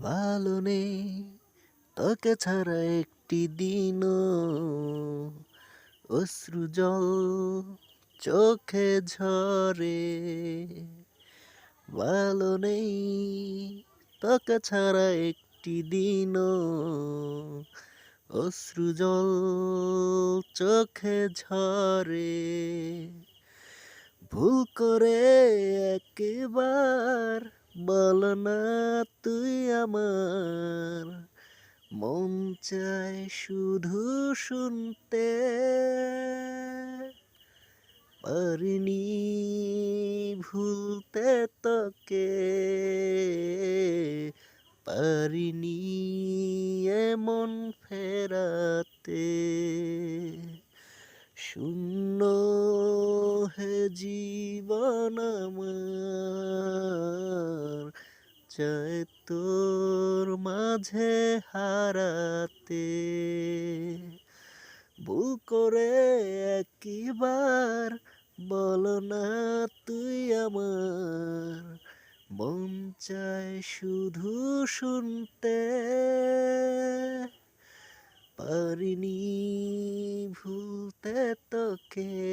ভালো নেই তোকে ছাড়া একটি দিনও, অশ্রু জল চোখে ঝরে। ভালো নেই তোকে ছাড়া একটি দিনও, অশ্রু জল চোখে ঝরে। ভুল করে একবার বল না তুই আমার, মন চায় শুধু শুনতে। পারিনি ভুলতে তোকে, পারিনি এমন ফেরাতে। শূন্য হে জীবন আমার, চাই তোর মাঝে হারাতে। ভুল করে একবার বল না তুই আমার, মন চায় শুধু শুনতে। পারিনি ভুলতে তোকে,